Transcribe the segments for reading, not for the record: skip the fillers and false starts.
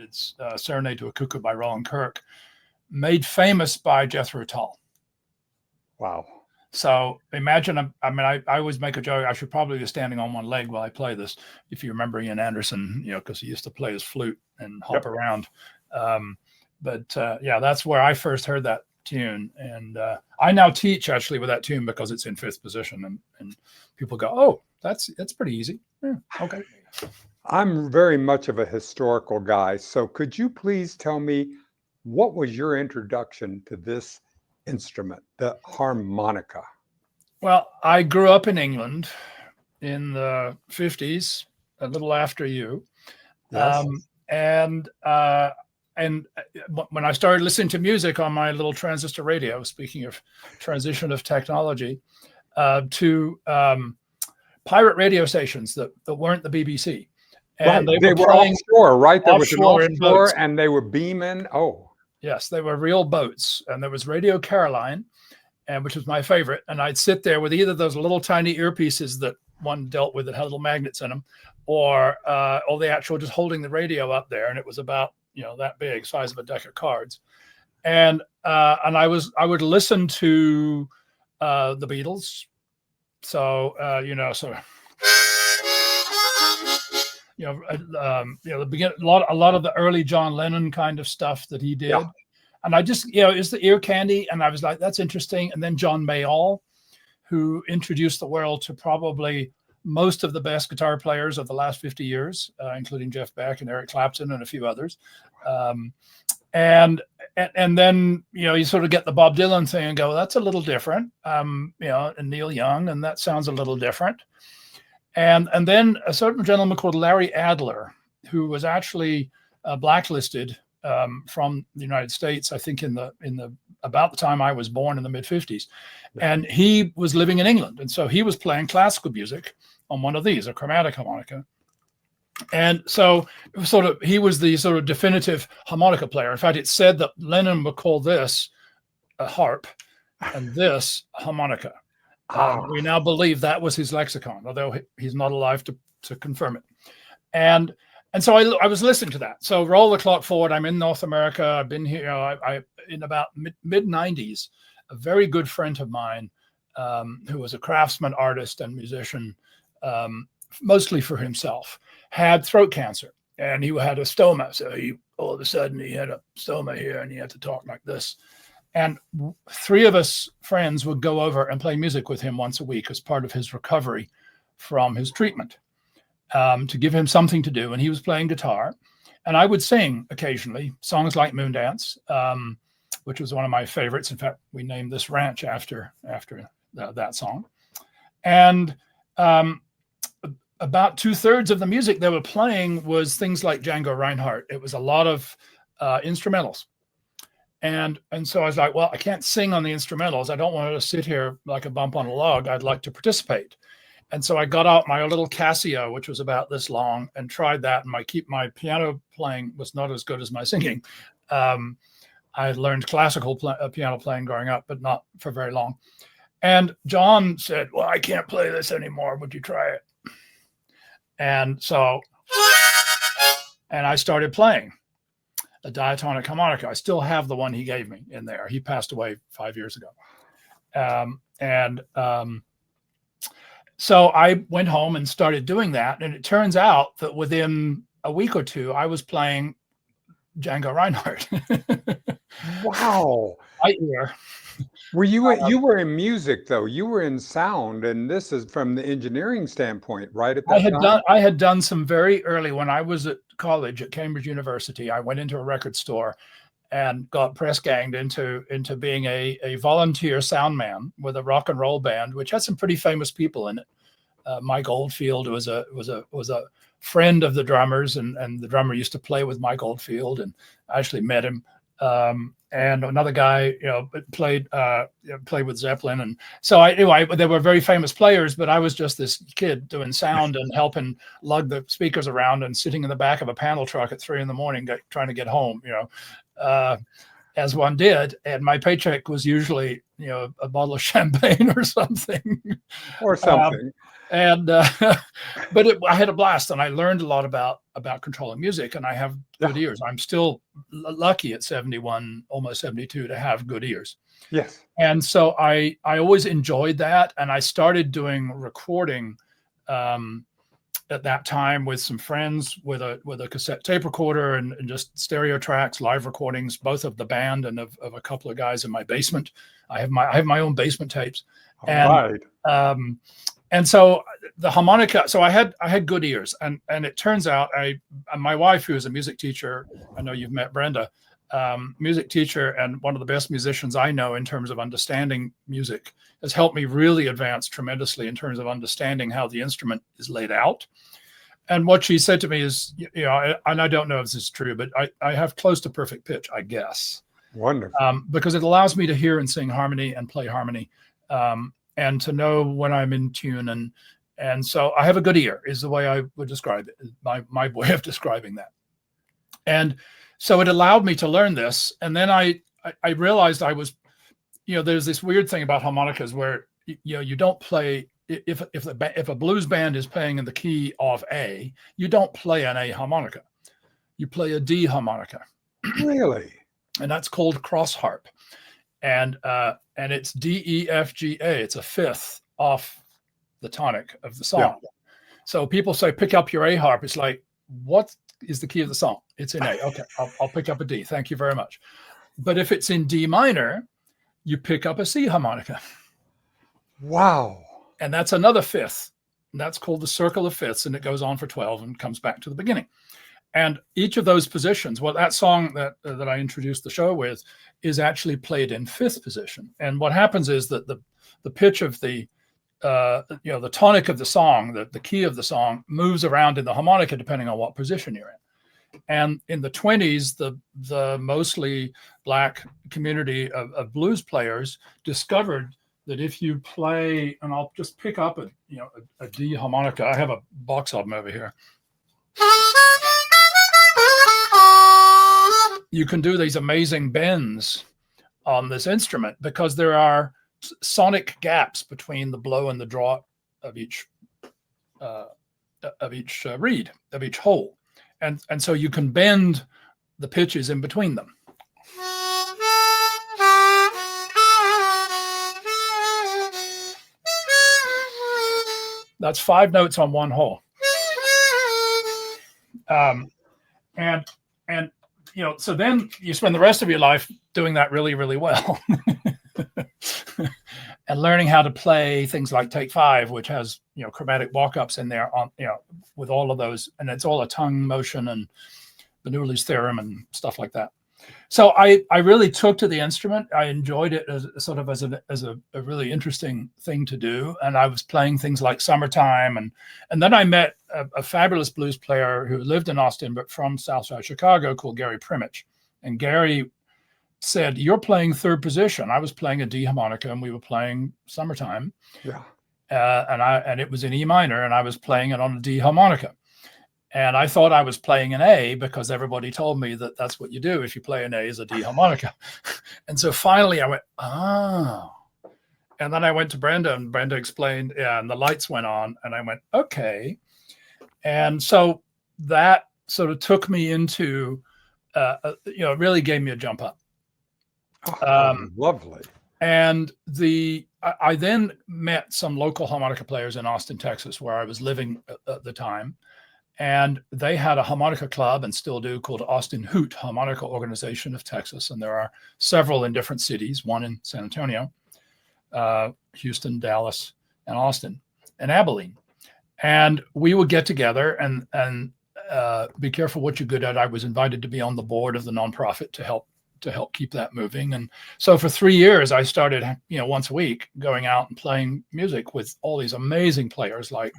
It's Serenade to a Cuckoo by Roland Kirk, made famous by Jethro Tull. Wow. So imagine, I always make a joke, I should probably be standing on one leg while I play this, if you remember Ian Anderson, because he used to play his flute and hop around. Yeah, that's where I first heard that tune. And I now teach actually with that tune because it's in fifth position. And people go, oh, that's pretty easy. Yeah, okay. I'm very much of a historical guy. So could you please tell me, what was your introduction to this instrument, the harmonica? Well, I grew up in England in the 50s, a little after you. Yes. And when I started listening to music on my little transistor radio, speaking of transition of technology, to pirate radio stations that weren't the BBC. And right. They were offshore, right? There was an offshore and they were beaming. Oh. Yes, they were real boats. And there was Radio Caroline, which was my favorite. And I'd sit there with either those little tiny earpieces that one dealt with that had little magnets in them, or the actual just holding the radio up there. And it was about, that big, size of a deck of cards. And I would listen to the Beatles. So, the beginning, a lot of the early John Lennon kind of stuff that he did. Yeah. And I just, it's the ear candy. And I was like, that's interesting. And then John Mayall, who introduced the world to probably most of the best guitar players of the last 50 years, including Jeff Beck and Eric Clapton and a few others. And then, you sort of get the Bob Dylan thing and go, that's a little different, and Neil Young, and that sounds a little different. And then a certain gentleman called Larry Adler, who was actually blacklisted from the United States, I think in the about the time I was born in the mid 50s. And he was living in England. And so he was playing classical music on one of these, a chromatic harmonica. And so it was he was the sort of definitive harmonica player. In fact, it said that Lennon would call this a harp and this harmonica. We now believe that was his lexicon, although he's not alive to confirm it. And so I was listening to that. So roll the clock forward. I'm in North America. I've been here I in about mid 90s. A very good friend of mine who was a craftsman, artist, and musician, mostly for himself, had throat cancer, and he had a stoma. So all of a sudden he had a stoma here, and he had to talk like this. And three of us friends would go over and play music with him once a week as part of his recovery from his treatment, to give him something to do. And he was playing guitar, and I would sing occasionally songs like Moondance, which was one of my favorites. In fact, we named this ranch after that song. And about 2/3 of the music they were playing was things like Django Reinhardt. It was a lot of instrumentals. And so I was like, well, I can't sing on the instrumentals. I don't want to sit here like a bump on a log. I'd like to participate. And so I got out my little Casio, which was about this long, and tried that. And my piano playing was not as good as my singing. I had learned classical piano playing growing up, but not for very long. And John said, well, I can't play this anymore. Would you try it? And so, I started playing a diatonic harmonica. I still have the one he gave me in there. He passed away 5 years ago. So I went home and started doing that. And it turns out that within a week or two, I was playing Django Reinhardt. Wow. Right here. Were you were in music though? You were in sound, and this is from the engineering standpoint, right? At that time? I had done some very early when I was at college at Cambridge University. I went into a record store and got press ganged into being a volunteer sound man with a rock and roll band, which had some pretty famous people in it. Mike Oldfield was a friend of the drummers, and the drummer used to play with Mike Oldfield, and I actually met him. And another guy, played with Zeppelin. And so anyway, they were very famous players, but I was just this kid doing sound and helping lug the speakers around and sitting in the back of a panel truck at 3 a.m, trying to get home, as one did. And my paycheck was usually, a bottle of champagne or something. Or something. And but I had a blast, and I learned a lot about controlling music, and I have good ears. I'm still lucky at 71, almost 72, to have good ears. Yes. And so I always enjoyed that, and I started doing recording at that time with some friends with a cassette tape recorder and just stereo tracks, live recordings, both of the band and of a couple of guys in my basement. I have my own basement tapes. And so the harmonica, so I had good ears, and it turns out my wife, who is a music teacher, I know you've met Brenda, music teacher and one of the best musicians I know in terms of understanding music, has helped me really advance tremendously in terms of understanding how the instrument is laid out. And what she said to me is, and I don't know if this is true, but I have close to perfect pitch, I guess. Wonderful. Because it allows me to hear and sing harmony and play harmony. And to know when I'm in tune, and so I have a good ear is the way I would describe it, my way of describing that. And so it allowed me to learn this, and then I realized I was, there's this weird thing about harmonicas where you don't play if a blues band is playing in the key of A, you don't play an A harmonica, you play a D harmonica. Really? And that's called cross harp. And it's D, E, F, G, A. It's a fifth off the tonic of the song. Yeah. So people say, pick up your A harp. It's like, what is the key of the song? It's in A. Okay, I'll pick up a D. Thank you very much. But if it's in D minor, you pick up a C harmonica. Wow. And that's another fifth. And that's called the circle of fifths. And it goes on for 12 and comes back to the beginning. And each of those positions, well, that song that I introduced the show with is actually played in fifth position. And what happens is that the pitch of the tonic of the song, the key of the song moves around in the harmonica depending on what position you're in. And in the 20s, the mostly Black community of blues players discovered that if you play, and I'll just pick up a D harmonica. I have a box of them over here. You can do these amazing bends on this instrument because there are sonic gaps between the blow and the draw of each reed, of each hole. And so you can bend the pitches in between them. That's 5 notes on one hole. And so then you spend the rest of your life doing that really, really well. And learning how to play things like Take 5, which has, chromatic walk-ups in there on, with all of those, and it's all a tongue motion and Bernoulli's theorem and stuff like that. So I really took to the instrument. I enjoyed it as a really interesting thing to do. And I was playing things like Summertime. And then I met a fabulous blues player who lived in Austin, but from Southside Chicago, called Gary Primich. And Gary said, you're playing third position. I was playing a D harmonica and we were playing Summertime. Yeah. And it was in E minor and I was playing it on a D harmonica. And I thought I was playing an A because everybody told me that that's what you do if you play an A as a D harmonica. And so finally I went, oh. And then I went to Brenda and Brenda explained, and the lights went on and I went, okay. And so that sort of took me into, it really gave me a jump up. Lovely. And I then met some local harmonica players in Austin, Texas, where I was living at the time. And they had a harmonica club and still do called Austin Hoot Harmonica Organization of Texas. And there are several in different cities, one in San Antonio, Houston, Dallas, and Austin, and Abilene. And we would get together and be careful what you're good at. I was invited to be on the board of the nonprofit to help keep that moving. And so for 3 years, I started, once a week going out and playing music with all these amazing players like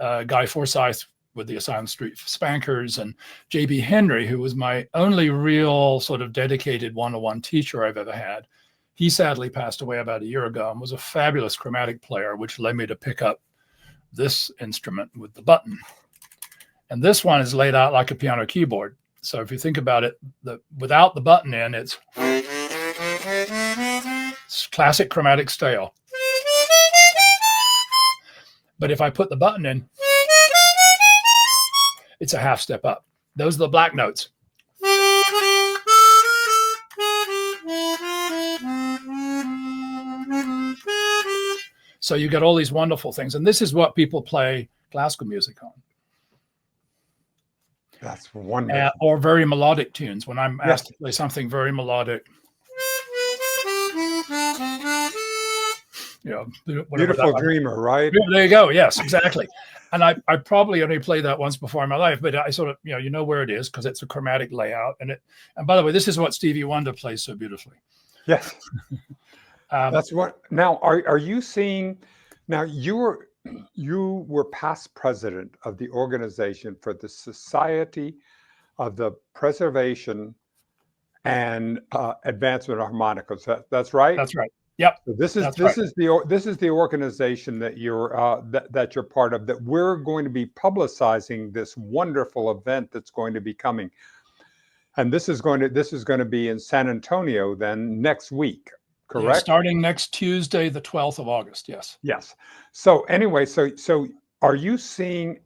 Guy Forsyth with the Asylum Street Spankers and J.B. Henry, who was my only real sort of dedicated one-on-one teacher I've ever had. He sadly passed away about a year ago and was a fabulous chromatic player, which led me to pick up this instrument with the button. And this one is laid out like a piano keyboard. So if you think about it, without the button in, it's classic chromatic scale. But if I put the button in, it's a half step up. Those are the black notes. So you get all these wonderful things. And this is what people play classical music on. That's wonderful. Or very melodic tunes. When I'm asked Yes. to play something very melodic, Beautiful Dreamer, right? There you go. Yes, exactly. And I probably only played that once before in my life, but I sort of, you know where it is because it's a chromatic layout. And by the way, this is what Stevie Wonder plays so beautifully. Yes. That's what. Now, are you seeing? Now, you were past president of the organization for the Society of the Preservation and Advancement of Harmonicas. That's right. That's right. Yep. So this is the organization that you're that you're part of. That we're going to be publicizing this wonderful event that's going to be coming, and this is going to be in San Antonio then next week. Correct. Yeah, starting next Tuesday, the 12th of August. Yes. Yes. So anyway, so are you seeing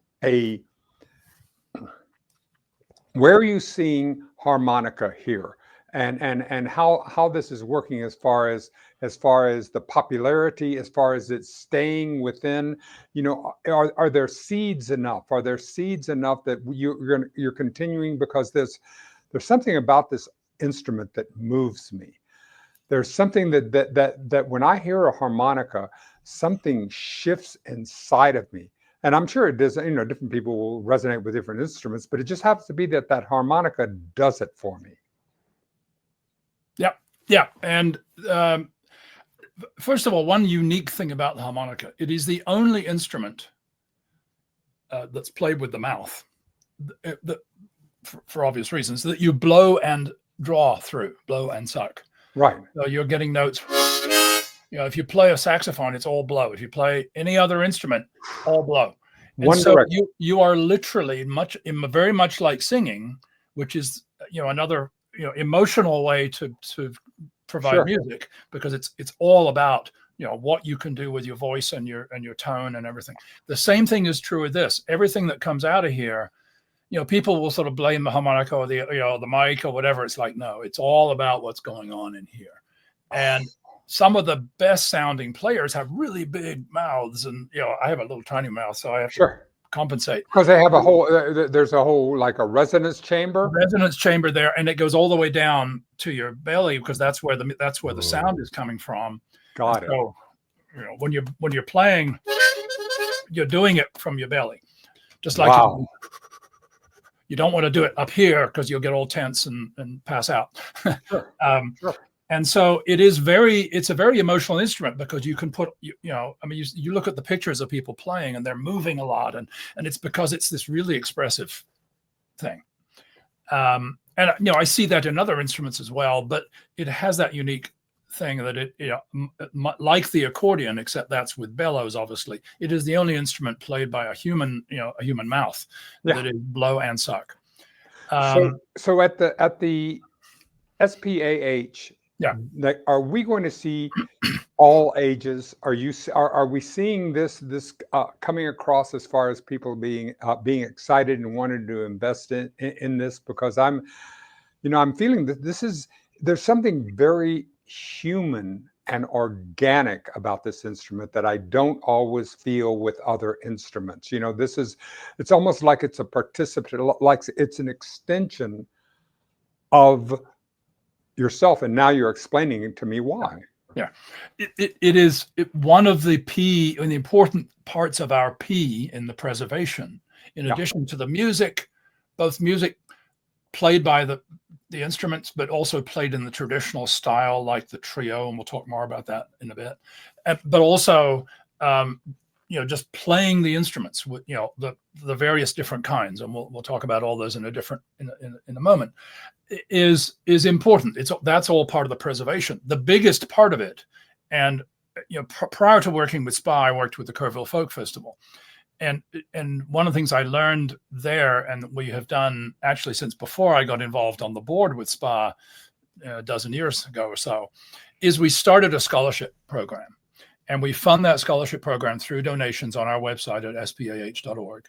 where are you seeing harmonica here, and how this is working as far as the popularity, as far as it's staying within, are there seeds enough? Are there seeds enough that you're continuing? Because there's something about this instrument that moves me. There's something that when I hear a harmonica, something shifts inside of me. And I'm sure it does, different people will resonate with different instruments, but it just happens to be that harmonica does it for me. Yeah. Yeah. And first of all, one unique thing about the harmonica, it is the only instrument that's played with the mouth, for obvious reasons, that you blow and draw through, blow and suck. Right. So you're getting notes. If you play a saxophone, it's all blow. If you play any other instrument, all blow. And so you are literally very much like singing, which is another emotional way to provide music, because it's all about what you can do with your voice and your tone and everything. The same thing is true with this. Everything that comes out of here, people will sort of blame the harmonica or the mic or whatever. It's like, no, it's all about what's going on in here. And some of the best sounding players have really big mouths, and I have a little tiny mouth, so I have to compensate. Because they have there's a whole like a resonance chamber. There, and it goes all the way down to your belly, because that's where the sound is coming from. Got it. So, when you're playing, you're doing it from your belly, just like you don't want to do it up here because you'll get all tense and pass out. Sure. And so it's a very emotional instrument, because you can put, you look at the pictures of people playing and they're moving a lot, and it's because it's this really expressive thing. And I see that in other instruments as well, but it has that unique thing that it, like the accordion, except that's with bellows. Obviously, it is the only instrument played by a human mouth that is blow and suck. So at the SPAH, are we going to see all ages? Are we seeing this coming across as far as people being excited and wanting to invest in this? Because I'm feeling that there's something very human and organic about this instrument that I don't always feel with other instruments. It's almost like it's a participant, like it's an extension of yourself, and now you're explaining to me why. Yeah, it is one of the important parts of our P in the preservation. In addition to the music, both music played by the instruments, but also played in the traditional style, like the trio, and we'll talk more about that in a bit. But also, just playing the instruments with the various different kinds, and we'll talk about all those in a moment. Is important. That's all part of the preservation. The biggest part of it, and prior to working with SPAH, I worked with the Kerrville Folk Festival. And one of the things I learned there, and we have done actually since before I got involved on the board with SPAH a dozen years ago or so, is we started a scholarship program. And we fund that scholarship program through donations on our website at spah.org.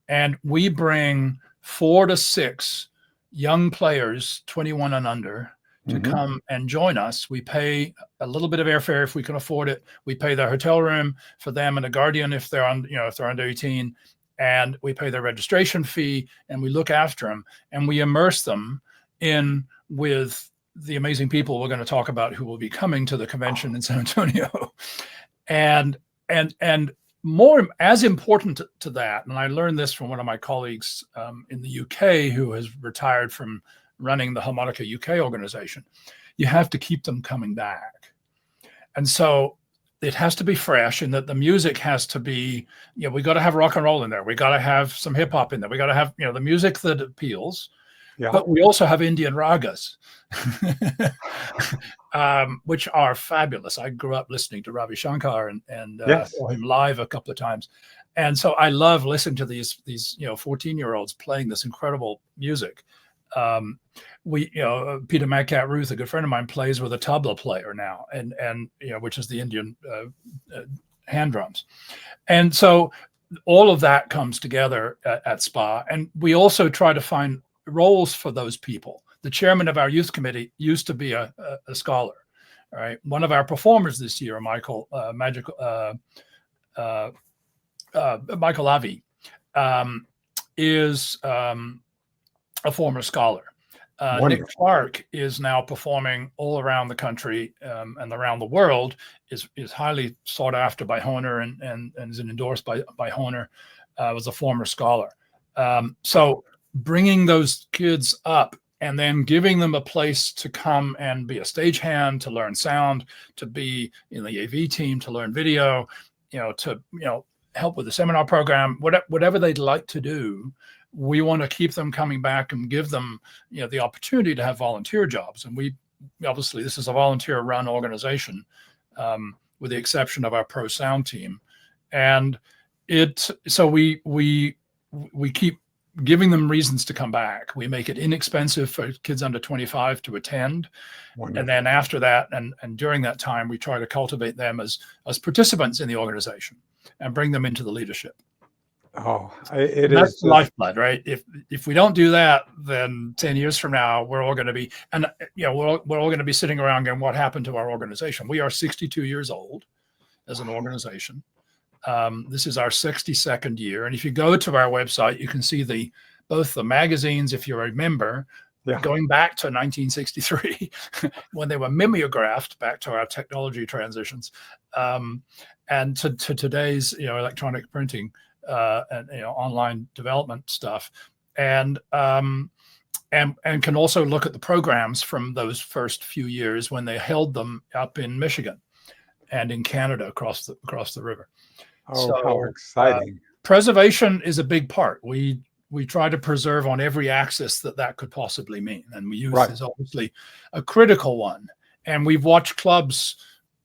And we bring 4 to 6 young players, 21 and under, to come and join us. We pay a little bit of airfare if we can afford it. We pay their hotel room for them and a guardian if they're if they're under 18, and we pay their registration fee, and we look after them, and we immerse them in with the amazing people we're going to talk about who will be coming to the convention in San Antonio. And more as important to that, and I learned this from one of my colleagues in the UK who has retired from running the Harmonica UK organization, you have to keep them coming back. And so it has to be fresh, and that the music has to be, we got to have rock and roll in there. We got to have some hip hop in there. We got to have, the music that appeals. Yeah. But we also have Indian ragas, which are fabulous. I grew up listening to Ravi Shankar and saw him live a couple of times. And so I love listening to these 14-year-olds playing this incredible music. Peter Madcat Ruth, a good friend of mine, plays with a tabla player now, and which is the Indian hand drums. And so all of that comes together at SPAH. And we also try to find roles for those people. The chairman of our youth committee used to be a scholar. All right. One of our performers this year, Michael Avi, is a former scholar. Nick Clark is now performing all around the country and around the world, is highly sought after by Hohner and is endorsed by Hohner, was a former scholar. So bringing those kids up and then giving them a place to come and be a stagehand, to learn sound, to be in the AV team, to learn video, to help with the seminar program, whatever they'd like to do. We want to keep them coming back and give them, the opportunity to have volunteer jobs. And we obviously, this is a volunteer-run organization, with the exception of our pro sound team. And so we keep giving them reasons to come back. We make it inexpensive for kids under 25 to attend. Wonderful. And then after that, and during that time, we try to cultivate them as participants in the organization and bring them into the leadership. Oh, that's lifeblood, right? If we don't do that, then 10 years from now, we're all going to be, we're all going to be sitting around going, what happened to our organization? We are 62 years old as an organization. This is our 62nd year. And if you go to our website, you can see both the magazines, if you're a member, going back to 1963, when they were mimeographed, back to our technology transitions, and to today's, electronic printing, and online development stuff, and can also look at the programs from those first few years when they held them up in Michigan and in Canada across the river. Oh, so, how exciting! Preservation is a big part. We try to preserve on every axis that could possibly mean, and we use is obviously a critical one. And we've watched clubs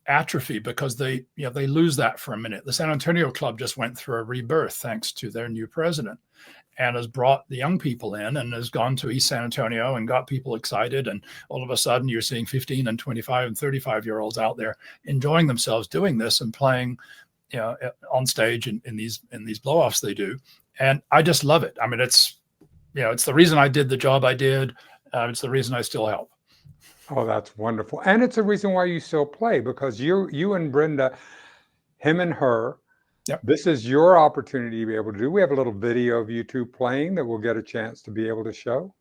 atrophy because they lose that for a minute. The San Antonio Club just went through a rebirth thanks to their new president, and has brought the young people in and has gone to East San Antonio and got people excited. And all of a sudden you're seeing 15 and 25 and 35-year-olds out there enjoying themselves doing this and playing, on stage in these blow-offs they do. And I just love it. I mean, it's the reason I did the job I did. It's the reason I still help. Oh, that's wonderful. And it's a reason why you still play, because you and Brenda, him and her, this is your opportunity to be able to do. We have a little video of you two playing that we'll get a chance to be able to show.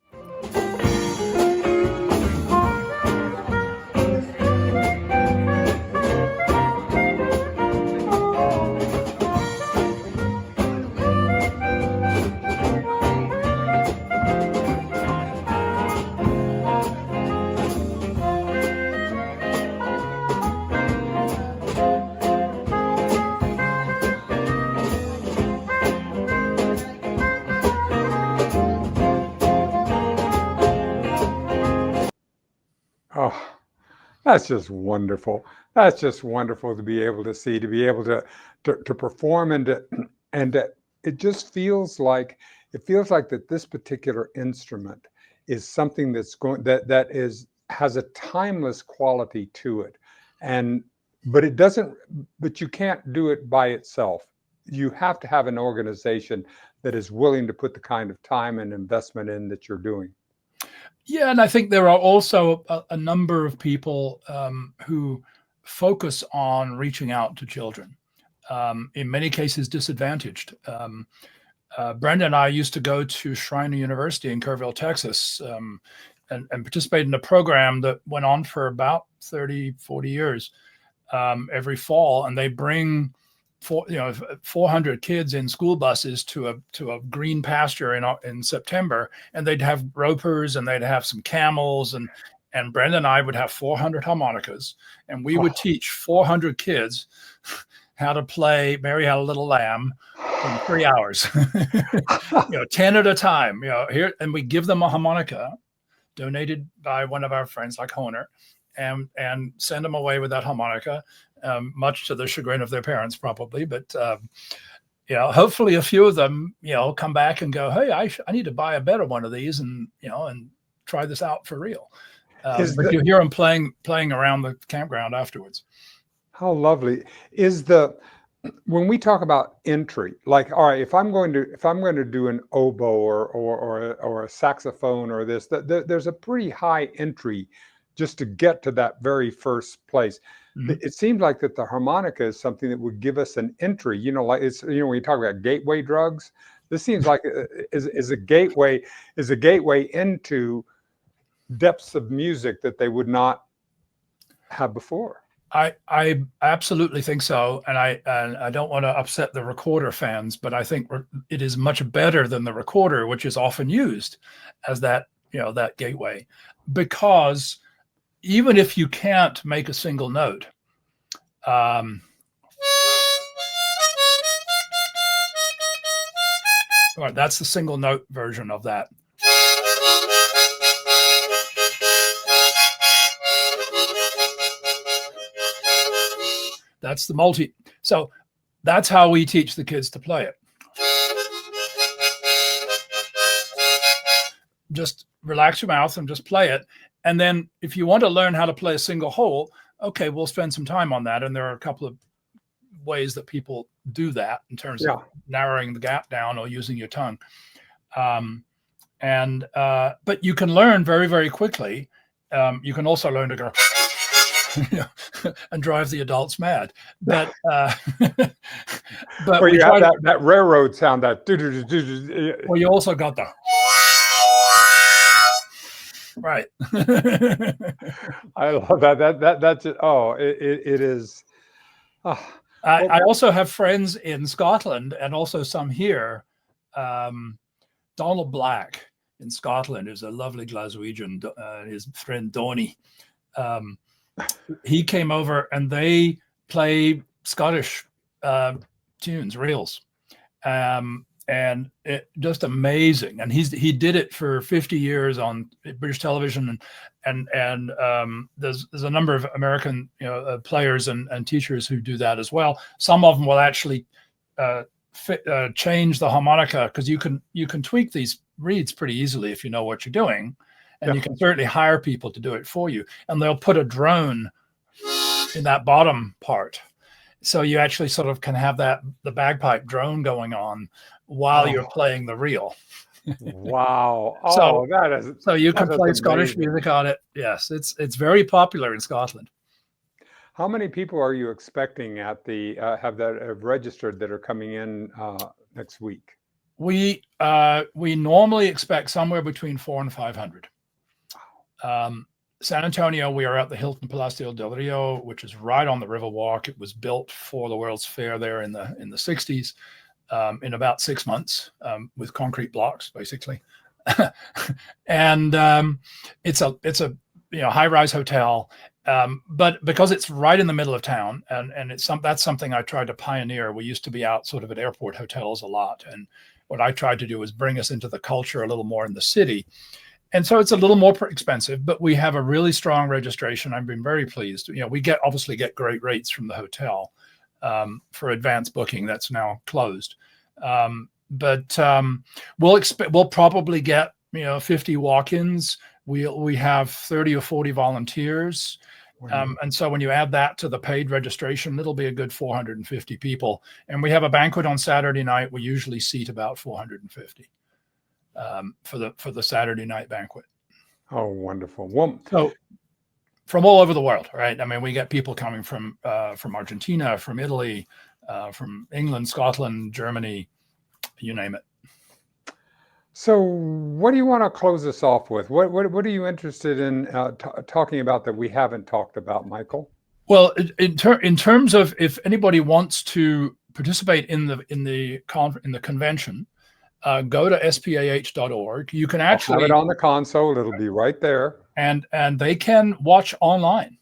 Oh, that's just wonderful. That's just wonderful to be able to see, to be able to perform, and it just feels like that this particular instrument is something that's has a timeless quality to it. And but it doesn't, but you can't do it by itself. You have to have an organization that is willing to put the kind of time and investment in that you're doing. Yeah, and I think there are also a number of people who focus on reaching out to children, in many cases disadvantaged. Brenda and I used to go to Schreiner University in Kerrville, Texas, and participate in a program that went on for about 30, 40 years every fall. And they bring 400 kids in school buses to a green pasture in September, and they'd have ropers and they'd have some camels, and Brenda and I would have 400 harmonicas, and we would teach 400 kids how to play Mary Had a Little Lamb in 3 hours, 10 at a time, here, and we give them a harmonica donated by one of our friends like Honer, and send them away with that harmonica, much to the chagrin of their parents probably, but hopefully a few of them come back and go, hey, I need to buy a better one of these, and and try this out for real. But you hear them playing around the campground afterwards. How lovely is when we talk about entry, like, all right, if I'm going to do an oboe or a saxophone or this, there's a pretty high entry just to get to that very first place. Mm-hmm. It seems like that the harmonica is something that would give us an entry, like it's, when you talk about gateway drugs, this seems like is a gateway into depths of music that they would not have before. I absolutely think so, and I don't want to upset the recorder fans, but I think it is much better than the recorder, which is often used as that that gateway, because even if you can't make a single note, all right, that's the single note version of that. That's the multi. So that's how we teach the kids to play it. Just relax your mouth and just play it. And then if you want to learn how to play a single hole, okay, we'll spend some time on that. And there are a couple of ways that people do that in terms of narrowing the gap down or using your tongue. But you can learn very, very quickly. You can also learn to go and drive the adults mad. But but you have that railroad sound, that well, you also got the right. I love that. That's it. Oh, it is. I also have friends in Scotland and also some here. Donald Black in Scotland is a lovely Glaswegian. His friend Donny. He came over and they play Scottish tunes, reels, and it just amazing. And he did it for 50 years on British television, and there's a number of American players and teachers who do that as well. Some of them will actually change the harmonica, because you can tweak these reeds pretty easily if you know what you're doing. And you can certainly hire people to do it for you. And they'll put a drone in that bottom part. So you actually sort of can have the bagpipe drone going on while you're playing the reel. Wow. So you can play Scottish music on it. Yes, it's very popular in Scotland. How many people are you expecting at the have registered that are coming in next week? We normally expect somewhere between 400 and 500. San Antonio, we are at the Hilton Palacio del Rio, which is right on the Riverwalk. It was built for the World's Fair there in the 60s, in about 6 months, with concrete blocks, basically. And it's a high-rise hotel, but because it's right in the middle of town, and that's something I tried to pioneer. We used to be out sort of at airport hotels a lot, and what I tried to do was bring us into the culture a little more in the city. And so it's a little more expensive, but we have a really strong registration. I've been very pleased. We obviously get great rates from the hotel for advance booking. That's now closed. But we'll probably get 50 walk-ins. We have 30 or 40 volunteers, And so when you add that to the paid registration, it'll be a good 450 people. And we have a banquet on Saturday night. We usually seat about 450 for the Saturday night banquet. Oh, wonderful. Well, so from all over the world, right? I mean, we get people coming from Argentina, from Italy, from England, Scotland, Germany, you name it. So what do you want to close us off with? What are you interested in talking about that we haven't talked about, Michael? Well, in terms of if anybody wants to participate in the convention, go to spah.org. You can actually have it on the console. It'll be right there, and they can watch online.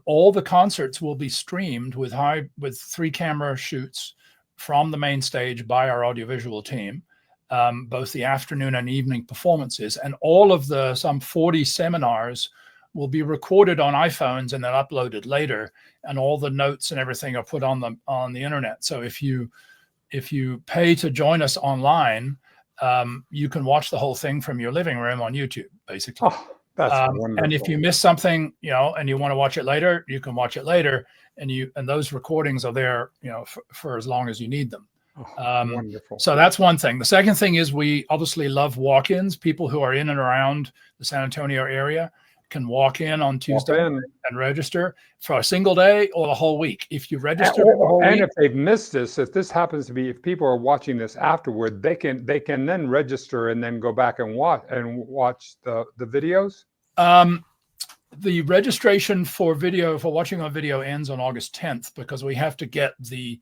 All the concerts will be streamed with 3-camera shoots from the main stage by our audiovisual team. Both the afternoon and evening performances, and all of the some 40 seminars will be recorded on iPhones and then uploaded later, and all the notes and everything are put on the internet. So if you pay to join us online, you can watch the whole thing from your living room on YouTube, basically. Oh, that's wonderful. And if you miss something, and you want to watch it later, you can watch it later, and those recordings are there, for as long as you need them. Wonderful. So that's one thing. The second thing is we obviously love walk-ins. People who are in and around the San Antonio area can walk in on Tuesday and register for a single day or the whole week. If you register for the whole week, if they've missed this, if this happens to be, if people are watching this afterward, they can then register and then go back and watch the videos. The registration for watching on video ends on August 10th because we have to get the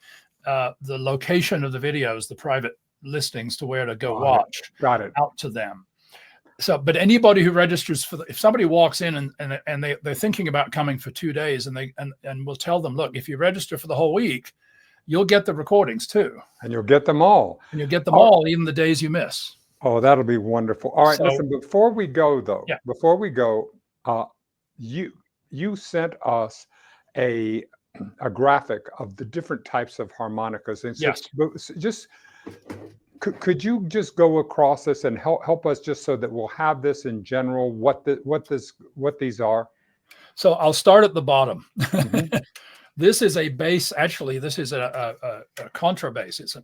location of the videos, the private listings to where to go watch. Got it. Out to them. So, but anybody who registers if somebody walks in and they're thinking about coming for 2 days, and we'll tell them, look, if you register for the whole week, you'll get the recordings too. And you'll get them all. And you'll get them all, even the days you miss. Oh, that'll be wonderful. All right, listen, before we go though, you sent us a graphic of the different types of harmonicas. And so could you just go across this and help us just so that we'll have this in general, what these are? So I'll start at the bottom. Mm-hmm. This is a bass. Actually, this is a contrabass. It's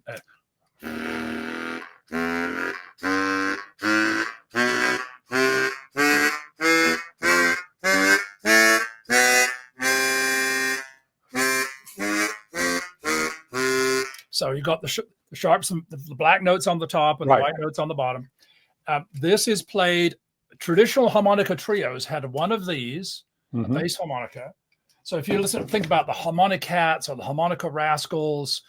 so you got the sharps, the black notes on the top and the white notes on the bottom. This is played. Traditional harmonica trios had one of these, a bass harmonica. So if you think about the harmonic cats or the harmonica rascals,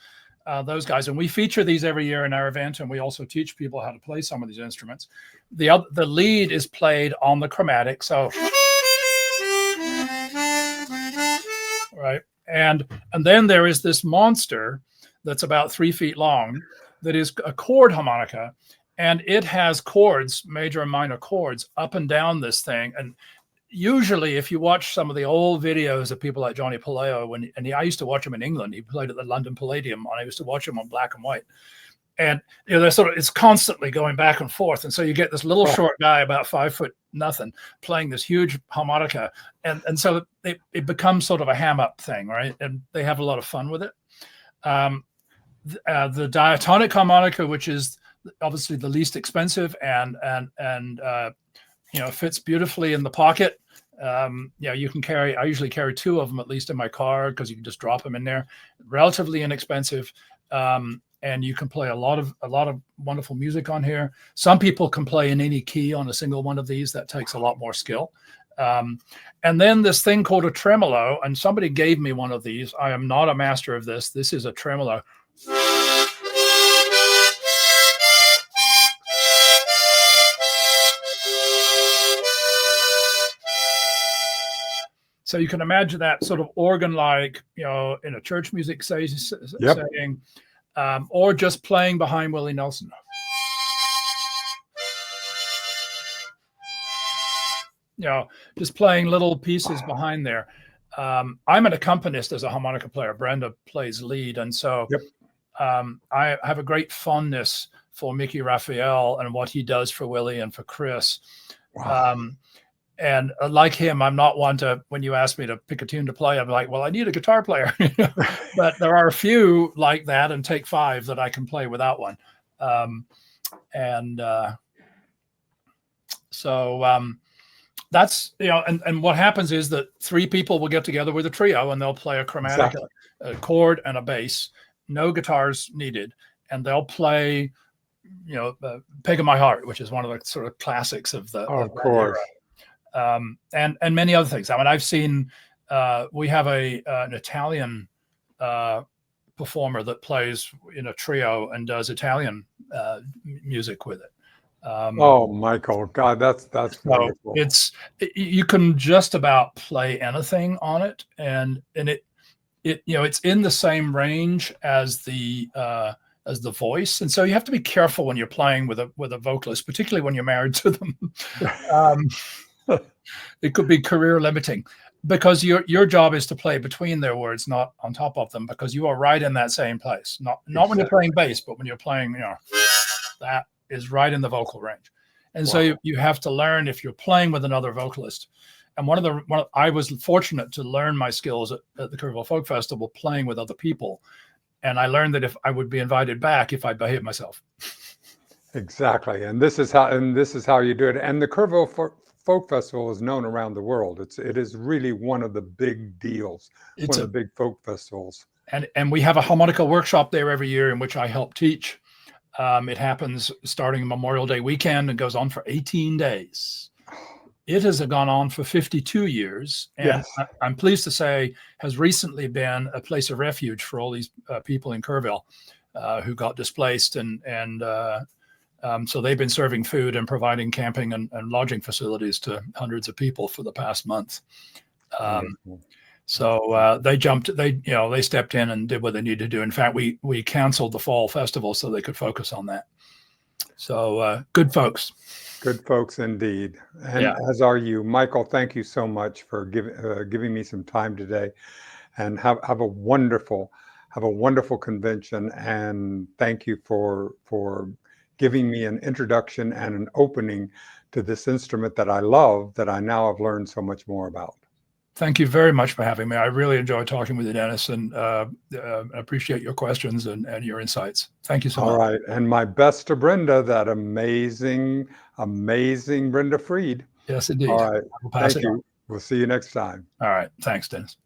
those guys, and we feature these every year in our event, and we also teach people how to play some of these instruments. The lead is played on the chromatic, so right, and then there is this monster that's about 3 feet long that is a chord harmonica, and it has chords, major and minor chords, up and down this thing. And usually, if you watch some of the old videos of people like Johnny Paleo, I used to watch him in England. He played at the London Palladium, and I used to watch him on black and white. And they're it's constantly going back and forth. And so you get this little short guy, about 5 foot nothing, playing this huge harmonica, and so it becomes sort of a ham up thing, right? And they have a lot of fun with it. The diatonic harmonica, which is obviously the least expensive and fits beautifully in the pocket. You can carry. I usually carry 2 of them at least in my car because you can just drop them in there. Relatively inexpensive, and you can play a lot of wonderful music on here. Some people can play in any key on a single one of these. That takes a lot more skill. And then this thing called a tremolo, and somebody gave me one of these. I am not a master of this. This is a tremolo. So you can imagine that sort of organ-like, in a church music setting, or just playing behind Willie Nelson. Just playing little pieces behind there. I'm an accompanist as a harmonica player. Brenda plays lead, and so I have a great fondness for Mickey Raphael and what he does for Willie and for Chris. Wow. And like him, I'm not one to, when you ask me to pick a tune to play, I'm like, well, I need a guitar player. But there are a few like that, and Take Five, that I can play without one. That's, and what happens is that three people will get together with a trio, and they'll play a chromatic, a chord, and a bass, no guitars needed. And they'll play, Peg in My Heart, which is one of the sort of classics of the of course era. And many other things. I mean, I've seen, we have an Italian performer that plays in a trio and does Italian music with it. Oh, Michael, God, that's wonderful. You can just about play anything on it, and it's in the same range as the voice, and so you have to be careful when you're playing with a vocalist, particularly when you're married to them. It could be career limiting, because your job is to play between their words, not on top of them, because you are right in that same place. Not when you're playing bass, but when you're playing, that is right in the vocal range. And so you have to learn, if you're playing with another vocalist. And I was fortunate to learn my skills at the Kerrville Folk Festival playing with other people. And I learned that if I would be invited back if I behaved myself. Exactly. And this is how you do it. And the Kerrville Folk Festival is known around the world. It is really one of the big deals, one of the big folk festivals. And we have a harmonica workshop there every year in which I help teach. It happens starting Memorial Day weekend and goes on for 18 days. It has gone on for 52 years. And I'm pleased to say has recently been a place of refuge for all these people in Kerrville who got displaced. And so they've been serving food and providing camping and lodging facilities to hundreds of people for the past month. So they stepped in and did what they needed to do. In fact, we canceled the fall festival so they could focus on that. So good folks. Good folks indeed. And as are you. Michael, thank you so much for giving me some time today, and have a wonderful convention. And thank you for giving me an introduction and an opening to this instrument that I love, that I now have learned so much more about. Thank you very much for having me. I really enjoyed talking with you, Dennis, and appreciate your questions and your insights. Thank you so much. All right. And my best to Brenda, that amazing Brenda Freed. Yes, indeed. All right. Thank you. We'll see you next time. All right. Thanks, Dennis.